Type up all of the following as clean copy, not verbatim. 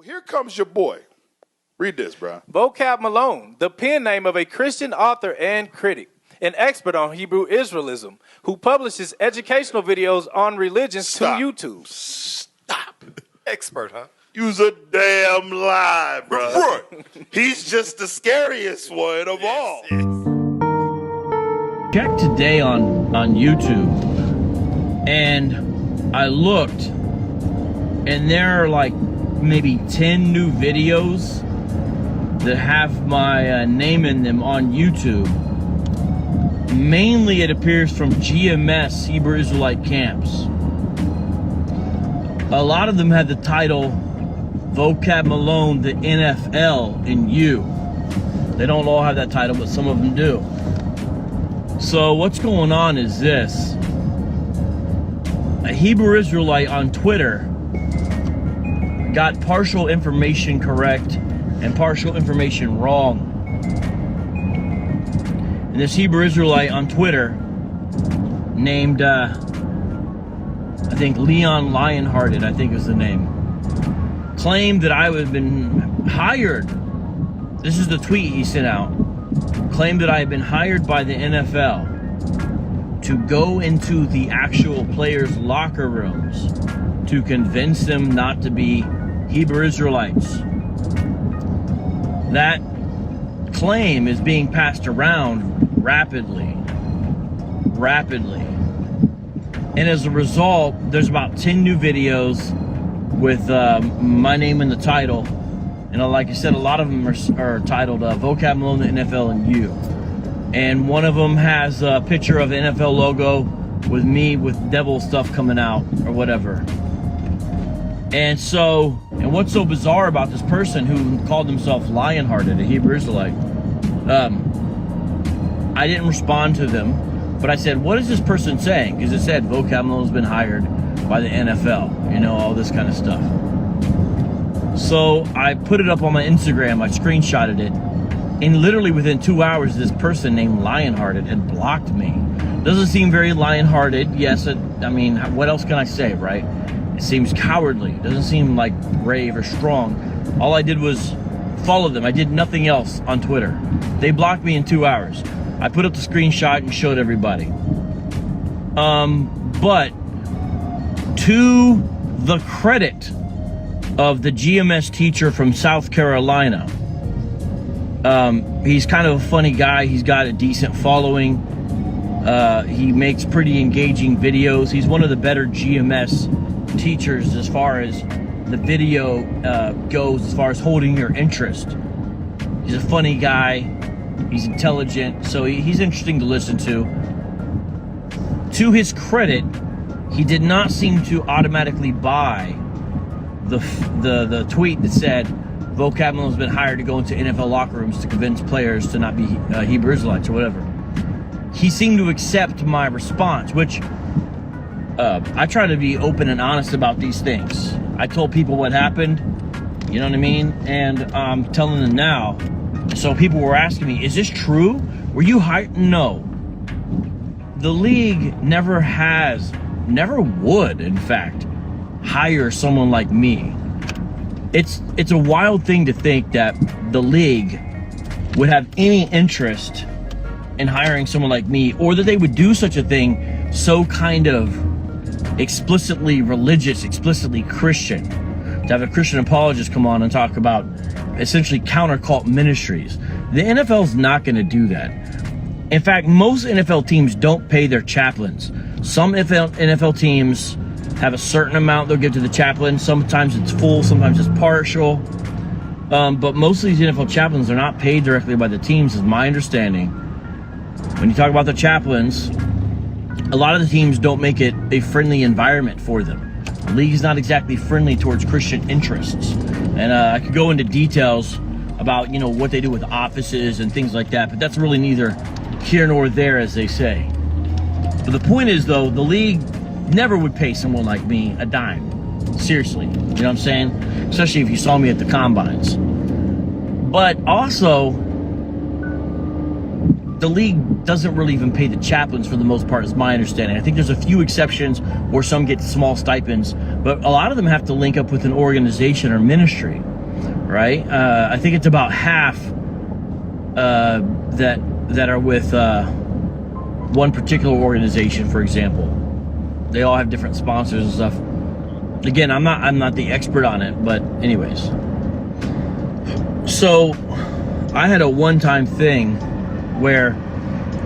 here comes your boy. Read this, bro. Vocab Malone, the pen name of a Christian author and critic, an expert on Hebrew Israelism, who publishes educational videos on religions to YouTube. Stop. Expert, huh? You's a damn lie, bro. He's just the scariest one of all. Checked today on YouTube, and I looked, and there are like maybe 10 new videos that have my name in them on YouTube. Mainly it appears from GMS, Hebrew Israelite camps. A lot of them had the title Vocab Malone, the NFL in U. They don't all have that title, but some of them do. So what's going on is this. A Hebrew Israelite on Twitter got partial information correct and partial information wrong. And this Hebrew Israelite on Twitter named, I think Leon Lionhearted, I think is the name, claimed that I had been hired. This is the tweet he sent out. Claimed that I had been hired by the NFL to go into the actual players' locker rooms to convince them not to be Hebrew Israelites. That claim is being passed around rapidly. And as a result, there's about 10 new videos with my name in the title. And like I said, a lot of them are titled Vocab Malone, the NFL and You. And one of them has a picture of the NFL logo with me with devil stuff coming out or whatever. And what's so bizarre about this person who called himself Lionhearted, a Hebrew Israelite, I didn't respond to them, but I said, what is this person saying? Because it said Vocab Malone's been hired by the NFL, you know, all this kind of stuff. So I put it up on my Instagram, I screenshotted it, and literally within 2 hours, this person named Lionhearted had blocked me. Doesn't seem very lion-hearted. Yes, I mean, what else can I say, right? It seems cowardly. Doesn't seem like brave or strong. All I did was follow them. I did nothing else on Twitter. They blocked me in 2 hours. I put up the screenshot and showed everybody. But to the credit of the GMS teacher from South Carolina, he's kind of a funny guy. He's got a decent following. He makes pretty engaging videos. He's one of the better GMS teachers as far as the video goes, as far as holding your interest. He's a funny guy. He's intelligent, so he's interesting to listen to. To his credit, he did not seem to automatically buy the tweet that said Vocab Malone has been hired to go into NFL locker rooms to convince players to not be Hebrew Israelites or whatever. He seemed to accept my response, which I try to be open and honest about these things. I told people what happened, you know what I mean? And I'm telling them now. So people were asking me, is this true? Were you hired? No. The league never would, in fact, hire someone like me. It's a wild thing to think that the league would have any interest in hiring someone like me, or that they would do such a thing so kind of explicitly religious, explicitly Christian. To have a Christian apologist come on and talk about essentially counter-cult ministries. The NFL's not going to do that. In fact, most NFL teams don't pay their chaplains. Some NFL teams have a certain amount they'll give to the chaplain. Sometimes it's full, sometimes it's partial. But most of these NFL chaplains are not paid directly by the teams, is my understanding. When you talk about the chaplains, a lot of the teams don't make it a friendly environment for them. The league is not exactly friendly towards Christian interests. And I could go into details about, you know, what they do with offices and things like that, but that's really neither here nor there, as they say. But the point is, though, the league never would pay someone like me a dime. Seriously, you know what I'm saying? Especially if you saw me at the combines. But also, the league doesn't really even pay the chaplains for the most part, is my understanding. I think there's a few exceptions where some get small stipends, but a lot of them have to link up with an organization or ministry. right? I think it's about half that are with one particular organization, for example. They all have different sponsors and stuff. Again, I'm not the expert on it, but anyways. So I had a one-time thing where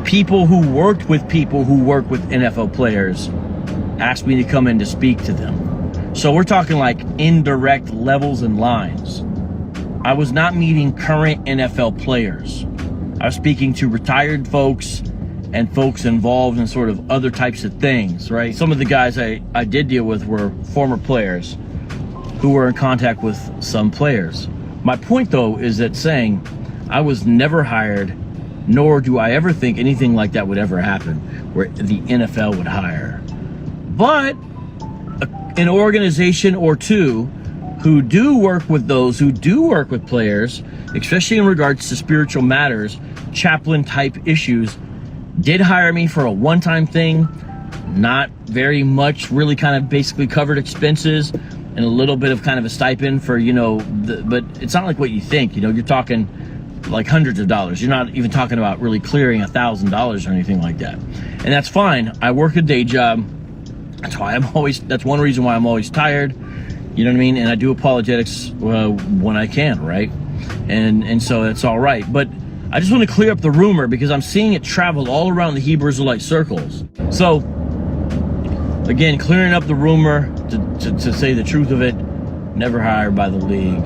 people who worked with people who work with NFL players asked me to come in to speak to them. So we're talking like indirect levels and lines. I was not meeting current NFL players. I was speaking to retired folks and folks involved in sort of other types of things, right? Some of the guys I did deal with were former players who were in contact with some players. My point, though, is that saying I was never hired, nor do I ever think anything like that would ever happen, where the NFL would hire. But an organization or two who do work with those who do work with players, especially in regards to spiritual matters, chaplain type issues, did hire me for a one-time thing, not very much, really kind of basically covered expenses and a little bit of kind of a stipend for, you know, but it's not like what you think, you know, you're talking like hundreds of dollars. You're not even talking about really clearing $1,000 or anything like that. And that's fine. I work a day job. That's one reason why I'm always tired. You know what I mean? And I do apologetics when I can, right? And so it's all right. But I just want to clear up the rumor because I'm seeing it travel all around the Hebrew Israelite circles. So, again, clearing up the rumor to say the truth of it, never hired by the league.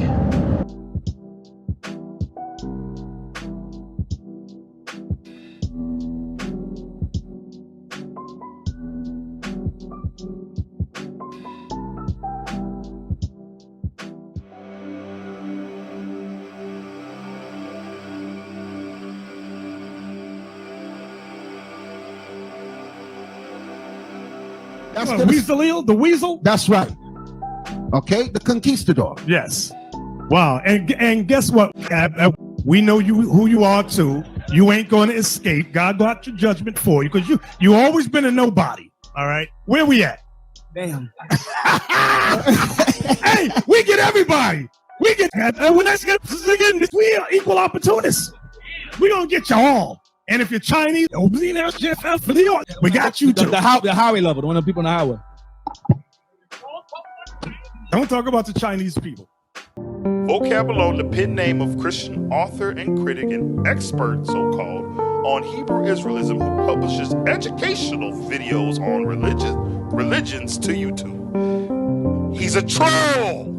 That's the weasel? That's right. Okay, the conquistador. Yes. Wow. And guess what? We know who you are too. You ain't going to escape. God got your judgment for you because you always been a nobody. All right. Where we at? Damn. Hey, we get everybody. We get we are equal opportunists. We gonna get you all. And if you're Chinese, we got you too. The highway level, the one of the people on the highway. Don't talk about the Chinese people. Vocab alone, the pen name of Christian author and critic and expert, so-called, on Hebrew Israelism who publishes educational videos on religions to YouTube. He's a troll!